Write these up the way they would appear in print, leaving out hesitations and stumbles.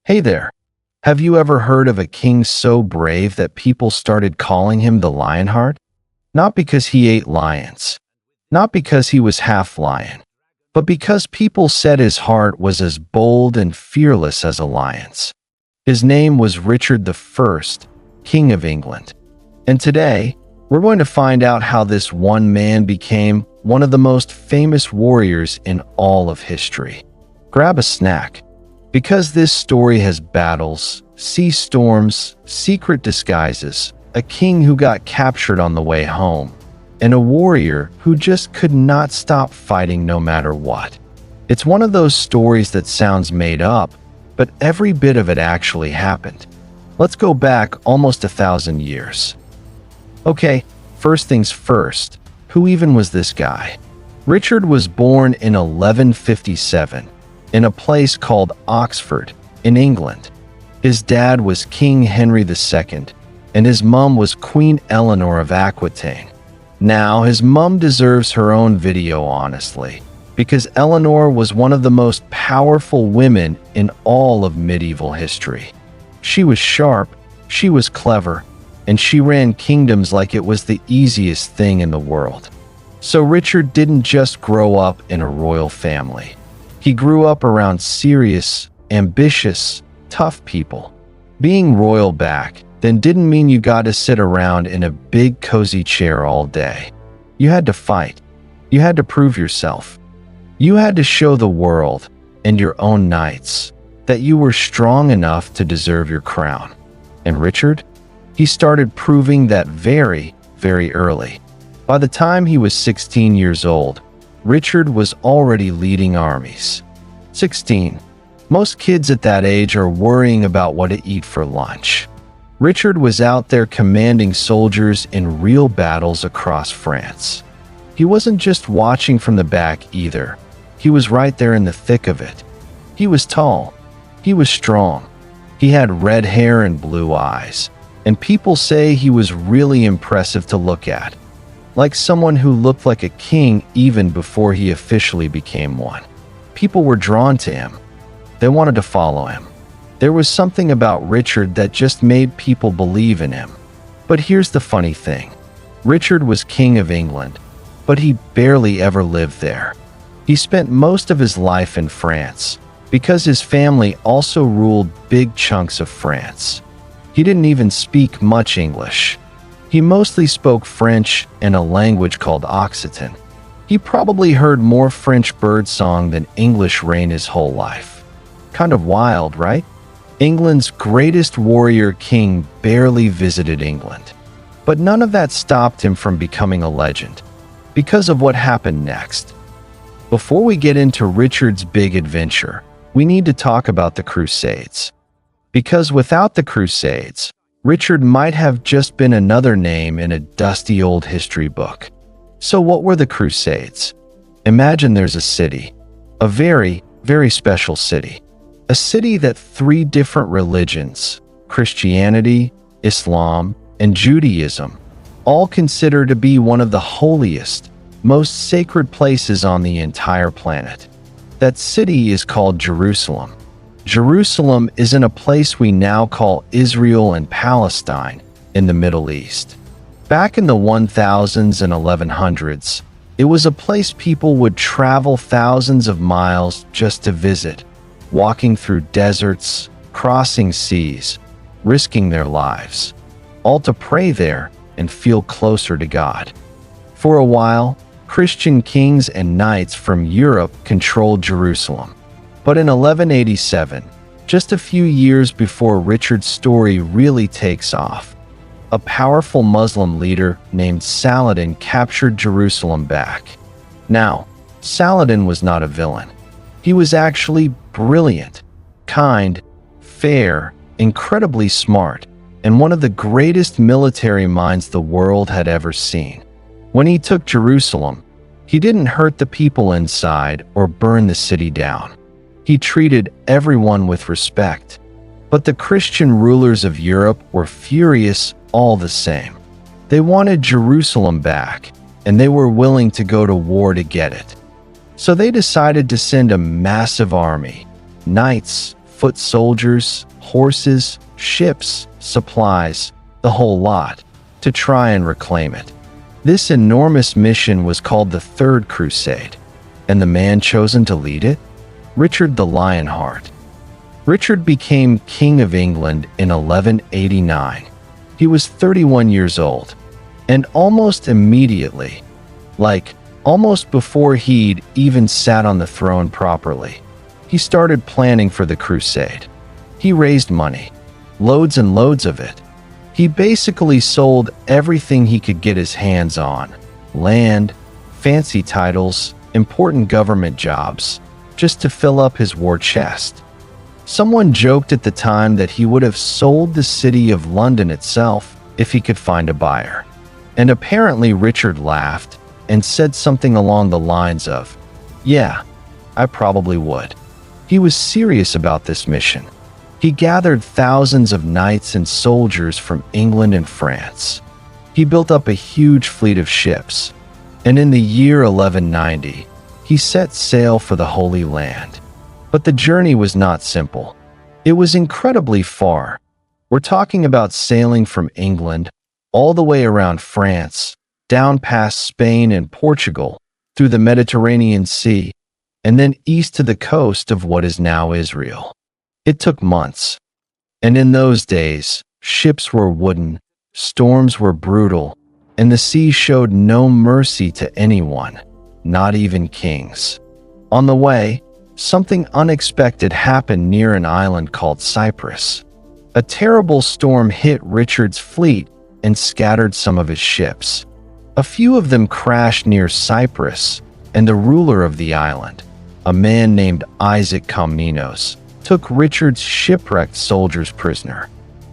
Hey there. Have you ever heard of a king so brave that people started calling him the Lionheart? Not because he ate lions, not because he was half lion, but because people said his heart was as bold and fearless as a lion's. His name was Richard the First, King of England. And today, we're going to find out how this one man became one of the most famous warriors in all of history. Grab a snack, because this story has battles, sea storms, secret disguises, a king who got captured on the way home, and a warrior who just could not stop fighting no matter what. It's one of those stories that sounds made up, but every bit of it actually happened. Let's go back almost 1,000 years. Okay, first things first, who even was this guy? Richard was born in 1157 in a place called Oxford in England. His dad was King Henry II, and his mum was Queen Eleanor of Aquitaine. Now, his mum deserves her own video, honestly, because Eleanor was one of the most powerful women in all of medieval history. She was sharp, she was clever, and she ran kingdoms like it was the easiest thing in the world. So Richard didn't just grow up in a royal family. He grew up around serious, ambitious, tough people. Being royal back then didn't mean you got to sit around in a big cozy chair all day. You had to fight. You had to prove yourself. You had to show the world and your own knights that you were strong enough to deserve your crown. And Richard? He started proving that very, very early. By the time he was 16 years old, Richard was already leading armies. 16. Most kids at that age are worrying about what to eat for lunch. Richard was out there commanding soldiers in real battles across France. He wasn't just watching from the back either. He was right there in the thick of it. He was tall. He was strong. He had red hair and blue eyes. And people say he was really impressive to look at. Like someone who looked like a king even before he officially became one. People were drawn to him. They wanted to follow him. There was something about Richard that just made people believe in him. But here's the funny thing. Richard was King of England, but he barely ever lived there. He spent most of his life in France, because his family also ruled big chunks of France. He didn't even speak much English. He mostly spoke French and a language called Occitan. He probably heard more French birdsong than English rain his whole life. Kind of wild, right? England's greatest warrior king barely visited England. But none of that stopped him from becoming a legend, because of what happened next. Before we get into Richard's big adventure, we need to talk about the Crusades. Because without the Crusades, Richard might have just been another name in a dusty old history book. So what were the Crusades? Imagine there's a city, a very, very special city. A city that 3 different religions, Christianity, Islam, and Judaism, all consider to be one of the holiest, most sacred places on the entire planet. That city is called Jerusalem. Jerusalem is in a place we now call Israel and Palestine in the Middle East. Back in the 1000s and 1100s, it was a place people would travel thousands of miles just to visit, walking through deserts, crossing seas, risking their lives, all to pray there and feel closer to God. For a while, Christian kings and knights from Europe controlled Jerusalem. But in 1187, just a few years before Richard's story really takes off, a powerful Muslim leader named Saladin captured Jerusalem back. Now, Saladin was not a villain. He was actually brilliant, kind, fair, incredibly smart, and one of the greatest military minds the world had ever seen. When he took Jerusalem, he didn't hurt the people inside or burn the city down. He treated everyone with respect. But the Christian rulers of Europe were furious all the same. They wanted Jerusalem back, and they were willing to go to war to get it. So they decided to send a massive army, knights, foot soldiers, horses, ships, supplies, the whole lot, to try and reclaim it. This enormous mission was called the Third Crusade, and the man chosen to lead it? Richard the Lionheart. Richard became King of England in 1189. He was 31 years old, and almost immediately, almost before he'd even sat on the throne properly, he started planning for the crusade. He raised money, loads and loads of it. He basically sold everything he could get his hands on: land, fancy titles, important government jobs, just to fill up his war chest. Someone joked at the time that he would have sold the city of London itself if he could find a buyer. And apparently Richard laughed and said something along the lines of, "Yeah, I probably would." He was serious about this mission. He gathered thousands of knights and soldiers from England and France. He built up a huge fleet of ships, and in the year 1190, he set sail for the Holy Land. But the journey was not simple. It was incredibly far. We're talking about sailing from England all the way around France, down past Spain and Portugal, through the Mediterranean Sea, and then east to the coast of what is now Israel. It took months. And in those days, ships were wooden, storms were brutal, and the sea showed no mercy to anyone, not even kings. On the way, something unexpected happened near an island called Cyprus. A terrible storm hit Richard's fleet and scattered some of his ships. A few of them crashed near Cyprus, and the ruler of the island, a man named Isaac Comnenos, took Richard's shipwrecked soldiers prisoner.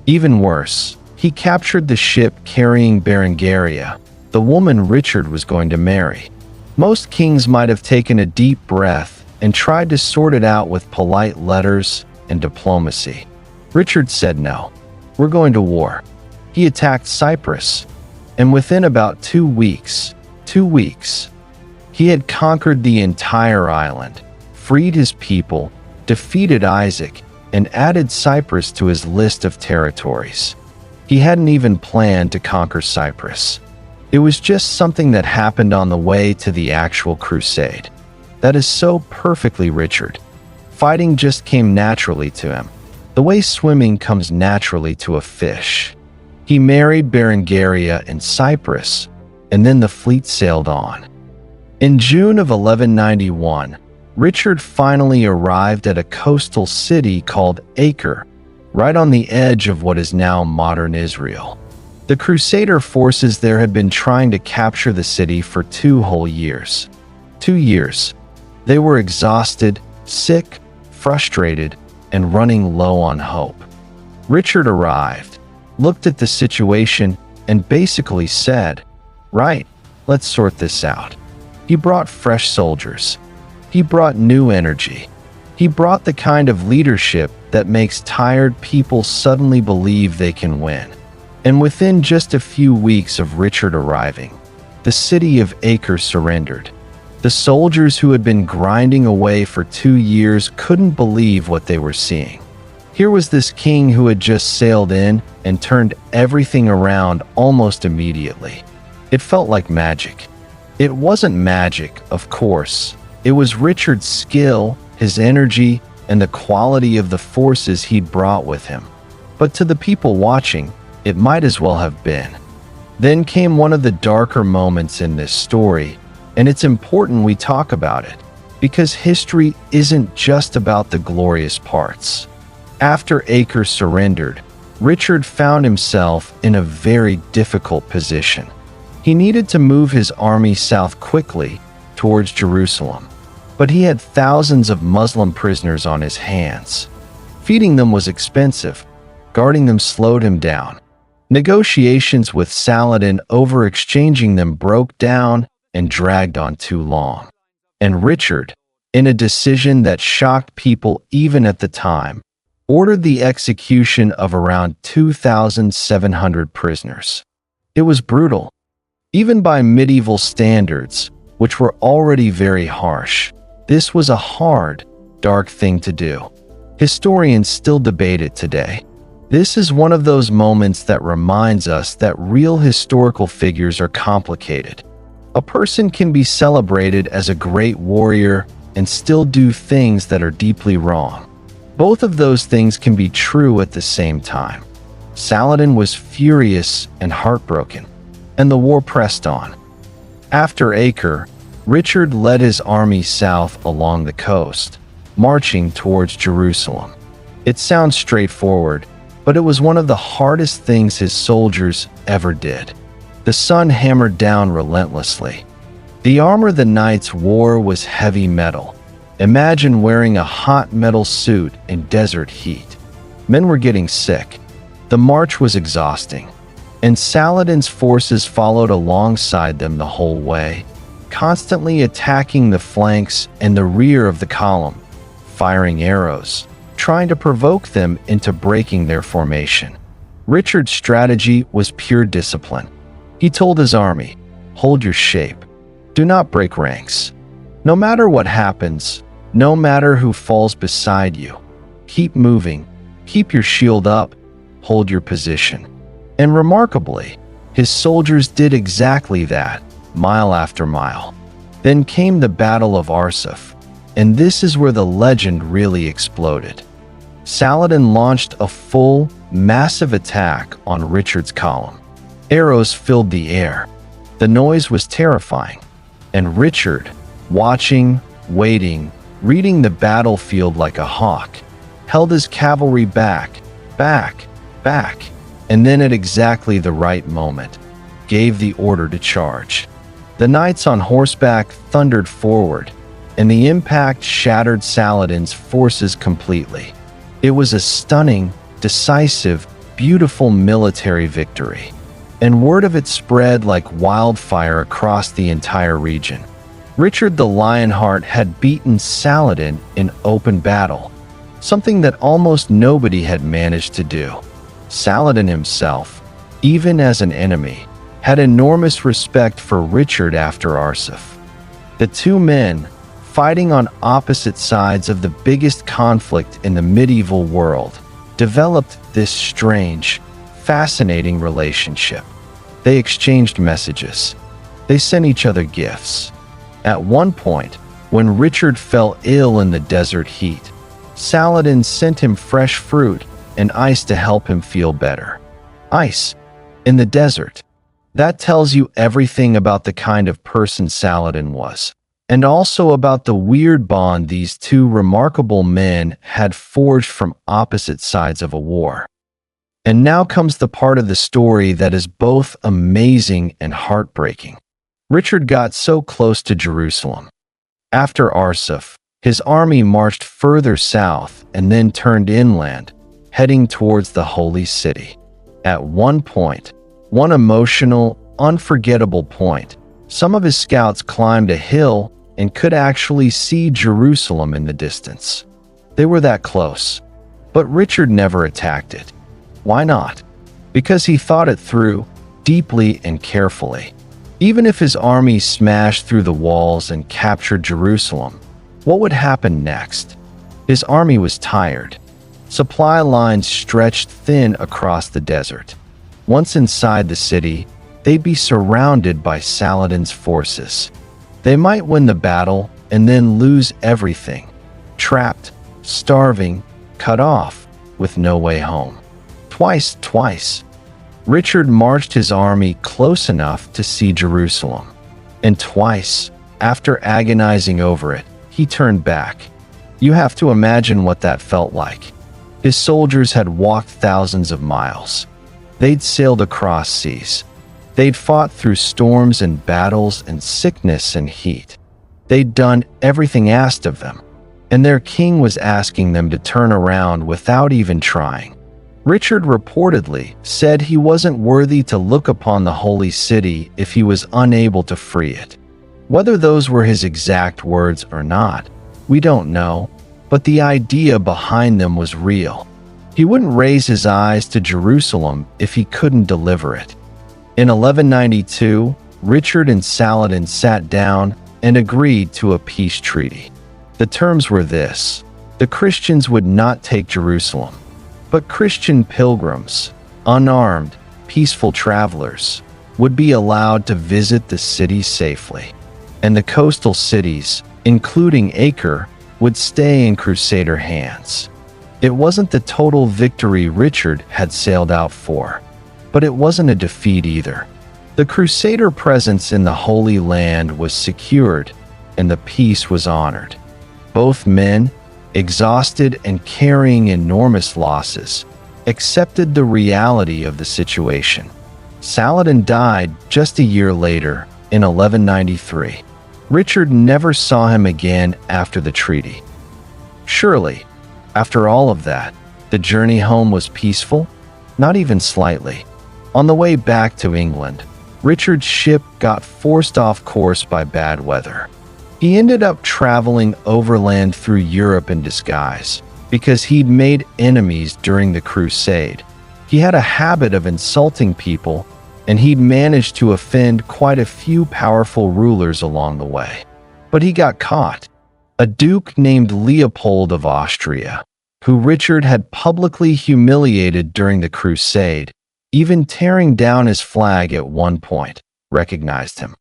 Even worse, he captured the ship carrying Berengaria, the woman Richard was going to marry. Most kings might have taken a deep breath and tried to sort it out with polite letters and diplomacy. Richard said no. We're going to war. He attacked Cyprus, and within about 2 weeks, he had conquered the entire island, freed his people, defeated Isaac, and added Cyprus to his list of territories. He hadn't even planned to conquer Cyprus. It was just something that happened on the way to the actual crusade. That is so perfectly Richard. Fighting just came naturally to him, the way swimming comes naturally to a fish. He married Berengaria in Cyprus, and then the fleet sailed on. In June of 1191, Richard finally arrived at a coastal city called Acre, right on the edge of what is now modern Israel. The Crusader forces there had been trying to capture the city for 2 whole years. 2 years. They were exhausted, sick, frustrated, and running low on hope. Richard arrived, looked at the situation, and basically said, "Right, let's sort this out." He brought fresh soldiers. He brought new energy. He brought the kind of leadership that makes tired people suddenly believe they can win. And within just a few weeks of Richard arriving, the city of Acre surrendered. The soldiers who had been grinding away for 2 years couldn't believe what they were seeing. Here was this king who had just sailed in and turned everything around almost immediately. It felt like magic. It wasn't magic, of course. It was Richard's skill, his energy, and the quality of the forces he'd brought with him. But to the people watching, it might as well have been. Then came one of the darker moments in this story, and it's important we talk about it, because history isn't just about the glorious parts. After Acre surrendered, Richard found himself in a very difficult position. He needed to move his army south quickly towards Jerusalem, but he had thousands of Muslim prisoners on his hands. Feeding them was expensive. Guarding them slowed him down. Negotiations with Saladin over exchanging them broke down and dragged on too long. And Richard, in a decision that shocked people even at the time, ordered the execution of around 2,700 prisoners. It was brutal, even by medieval standards, which were already very harsh. This was a hard, dark thing to do. Historians still debate it today. This is one of those moments that reminds us that real historical figures are complicated. A person can be celebrated as a great warrior and still do things that are deeply wrong. Both of those things can be true at the same time. Saladin was furious and heartbroken, and the war pressed on. After Acre, Richard led his army south along the coast, marching towards Jerusalem. It sounds straightforward, but it was one of the hardest things his soldiers ever did. The sun hammered down relentlessly. The armor the knights wore was heavy metal. Imagine wearing a hot metal suit in desert heat. Men were getting sick. The march was exhausting, and Saladin's forces followed alongside them the whole way, constantly attacking the flanks and the rear of the column, firing arrows, trying to provoke them into breaking their formation. Richard's strategy was pure discipline. He told his army, "Hold your shape. Do not break ranks. No matter what happens, no matter who falls beside you, keep moving, keep your shield up, hold your position." And remarkably, his soldiers did exactly that, mile after mile. Then came the Battle of Arsuf, and this is where the legend really exploded. Saladin launched a full, massive attack on Richard's column. Arrows filled the air. The noise was terrifying, and Richard, watching, waiting, reading the battlefield like a hawk, held his cavalry back, and then at exactly the right moment, gave the order to charge. The knights on horseback thundered forward, and the impact shattered Saladin's forces completely. It was a stunning, decisive, beautiful military victory, and word of it spread like wildfire across the entire region. Richard the Lionheart had beaten Saladin in open battle, something that almost nobody had managed to do. Saladin himself, even as an enemy, had enormous respect for Richard after Arsuf. The two men, fighting on opposite sides of the biggest conflict in the medieval world, developed this strange, fascinating relationship. They exchanged messages. They sent each other gifts. At one point, when Richard fell ill in the desert heat, Saladin sent him fresh fruit and ice to help him feel better. Ice in the desert. That tells you everything about the kind of person Saladin was, and also about the weird bond these two remarkable men had forged from opposite sides of a war. And now comes the part of the story that is both amazing and heartbreaking. Richard got so close to Jerusalem. After Arsuf, his army marched further south and then turned inland, heading towards the holy city. At one point, one emotional, unforgettable point, some of his scouts climbed a hill and could actually see Jerusalem in the distance. They were that close, but Richard never attacked it. Why not? Because he thought it through, deeply and carefully. Even if his army smashed through the walls and captured Jerusalem, what would happen next? His army was tired. Supply lines stretched thin across the desert. Once inside the city, they'd be surrounded by Saladin's forces. They might win the battle and then lose everything. Trapped, starving, cut off, with no way home. Twice, Richard marched his army close enough to see Jerusalem. And twice, after agonizing over it, he turned back. You have to imagine what that felt like. His soldiers had walked thousands of miles. They'd sailed across seas. They'd fought through storms and battles and sickness and heat. They'd done everything asked of them, and their king was asking them to turn around without even trying. Richard reportedly said he wasn't worthy to look upon the holy city if he was unable to free it. Whether those were his exact words or not, we don't know, but the idea behind them was real. He wouldn't raise his eyes to Jerusalem if he couldn't deliver it. In 1192, Richard and Saladin sat down and agreed to a peace treaty. The terms were this: The Christians would not take Jerusalem, but Christian pilgrims, unarmed, peaceful travelers, would be allowed to visit the city safely. And the coastal cities, including Acre, would stay in Crusader hands. It wasn't the total victory Richard had sailed out for, but it wasn't a defeat either. The Crusader presence in the Holy Land was secured, and the peace was honored. Both men, exhausted and carrying enormous losses, accepted the reality of the situation. Saladin died just a year later, in 1193. Richard never saw him again after the treaty. Surely, after all of that, the journey home was peaceful? Not even slightly. On the way back to England, Richard's ship got forced off course by bad weather. He ended up traveling overland through Europe in disguise because he'd made enemies during the Crusade. He had a habit of insulting people, and he'd managed to offend quite a few powerful rulers along the way. But he got caught. A duke named Leopold of Austria, who Richard had publicly humiliated during the Crusade, even tearing down his flag at one point, recognized him.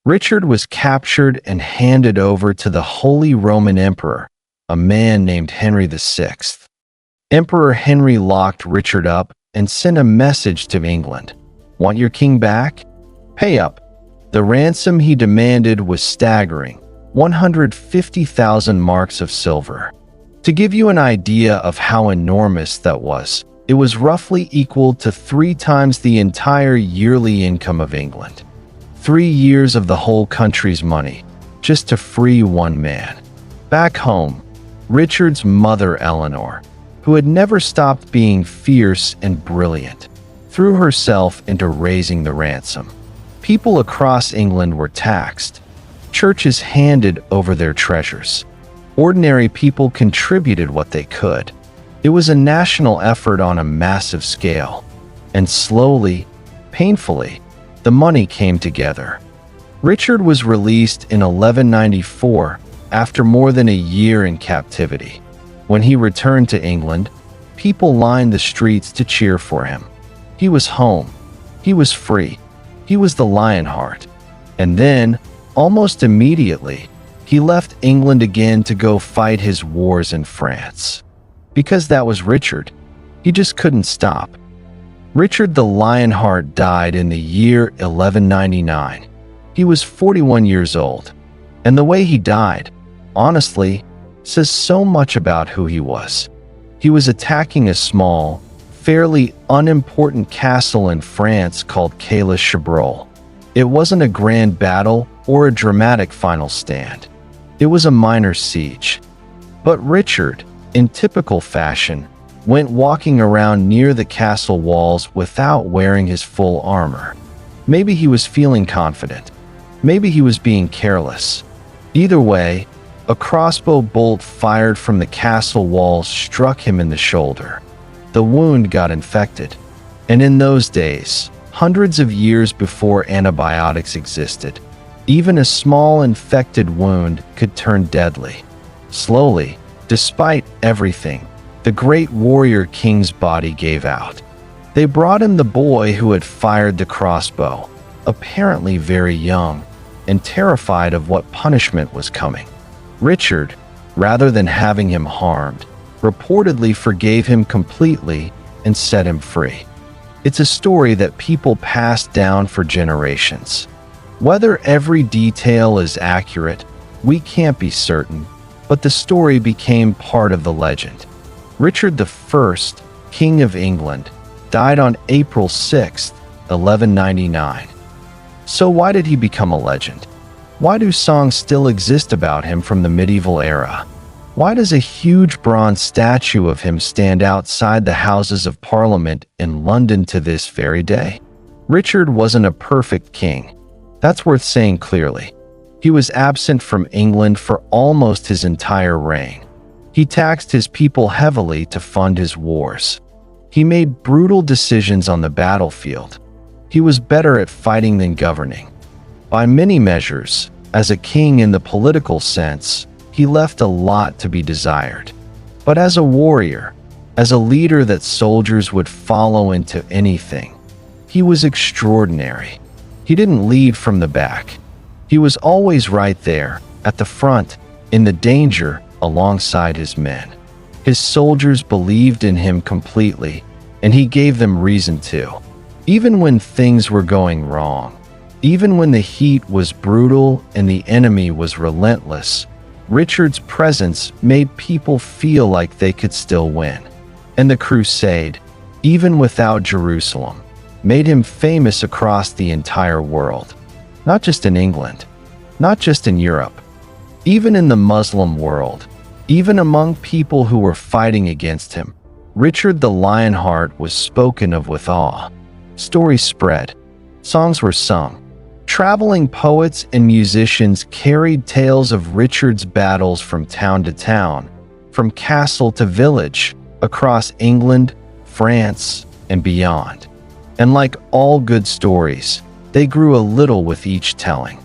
Richard was captured and handed over to the Holy Roman Emperor, a man named Henry VI. Emperor Henry locked Richard up and sent a message to England. Want your king back? Pay up. The ransom he demanded was staggering, 150,000 marks of silver. To give you an idea of how enormous that was, it was roughly equal to 3 times the entire yearly income of England. 3 years of the whole country's money, just to free one man. Back home, Richard's mother Eleanor, who had never stopped being fierce and brilliant, threw herself into raising the ransom. People across England were taxed. Churches handed over their treasures. Ordinary people contributed what they could. It was a national effort on a massive scale. And slowly, painfully, the money came together. Richard was released in 1194 after more than a year in captivity. When he returned to England, people lined the streets to cheer for him. He was home. He was free. He was the Lionheart. And then, almost immediately, he left England again to go fight his wars in France. Because that was Richard. He just couldn't stop. Richard the Lionheart died in the year 1199. He was 41 years old. And the way he died, honestly, says so much about who he was. He was attacking a small, fairly unimportant castle in France called Calas-Chabrol. It wasn't a grand battle or a dramatic final stand. It was a minor siege. But Richard, in typical fashion, went walking around near the castle walls without wearing his full armor. Maybe he was feeling confident. Maybe he was being careless. Either way, a crossbow bolt fired from the castle walls struck him in the shoulder. The wound got infected. And in those days, hundreds of years before antibiotics existed, even a small infected wound could turn deadly. Slowly, despite everything, the great warrior king's body gave out. They brought him the boy who had fired the crossbow, apparently very young, and terrified of what punishment was coming. Richard, rather than having him harmed, reportedly forgave him completely and set him free. It's a story that people passed down for generations. Whether every detail is accurate, we can't be certain, but the story became part of the legend. Richard I, King of England, died on April 6, 1199. So why did he become a legend? Why do songs still exist about him from the medieval era? Why does a huge bronze statue of him stand outside the Houses of Parliament in London to this very day? Richard wasn't a perfect king. That's worth saying clearly. He was absent from England for almost his entire reign. He taxed his people heavily to fund his wars. He made brutal decisions on the battlefield. He was better at fighting than governing. By many measures, as a king in the political sense, he left a lot to be desired. but as a warrior, as a leader that soldiers would follow into anything. He was extraordinary. He didn't lead from the back. He was always right there, at the front, in the danger, alongside his men. His soldiers believed in him completely, and he gave them reason to. Even when things were going wrong, even when the heat was brutal and the enemy was relentless, Richard's presence made people feel like they could still win. And the crusade, even without Jerusalem, made him famous across the entire world. Not just in England, not just in Europe, even in the Muslim world, even among people who were fighting against him, Richard the Lionheart was spoken of with awe. Stories spread, songs were sung. Traveling poets and musicians carried tales of Richard's battles from town to town, from castle to village, across England, France, and beyond. And like all good stories, they grew a little with each telling.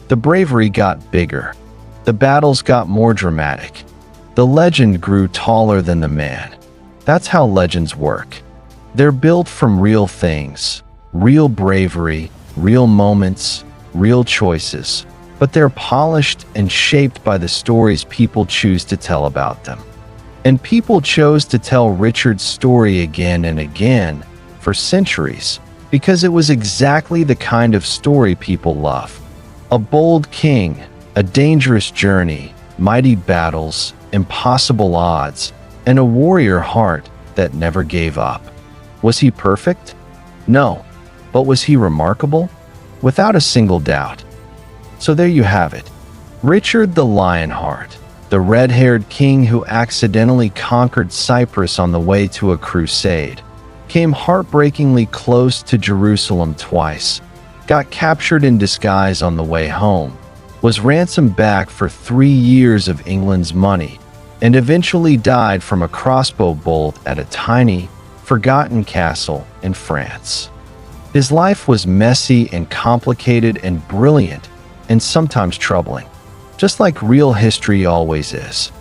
The bravery got bigger. The battles got more dramatic. The legend grew taller than the man. That's how legends work. They're built from real things, real bravery, real moments, real choices, but they're polished and shaped by the stories people choose to tell about them. And people chose to tell Richard's story again and again for centuries because it was exactly the kind of story people love. A bold king, a dangerous journey, mighty battles, impossible odds, and a warrior heart that never gave up. Was he perfect? No. But was he remarkable? Without a single doubt. So there you have it. Richard the Lionheart, the red-haired king who accidentally conquered Cyprus on the way to a crusade, came heartbreakingly close to Jerusalem twice, got captured in disguise on the way home, was ransomed back for 3 years of England's money, and eventually died from a crossbow bolt at a tiny, forgotten castle in France. His life was messy and complicated and brilliant and sometimes troubling, just like real history always is.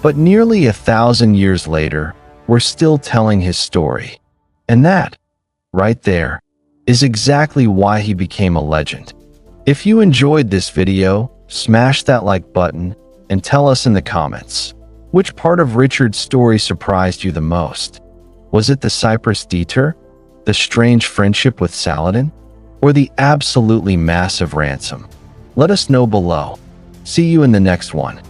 But nearly 1,000 years later, we're still telling his story. And that, right there, is exactly why he became a legend. If you enjoyed this video, smash that like button and tell us in the comments, which part of Richard's story surprised you the most? Was it the Cyprus detour, the strange friendship with Saladin, or the absolutely massive ransom? Let us know below. See you in the next one.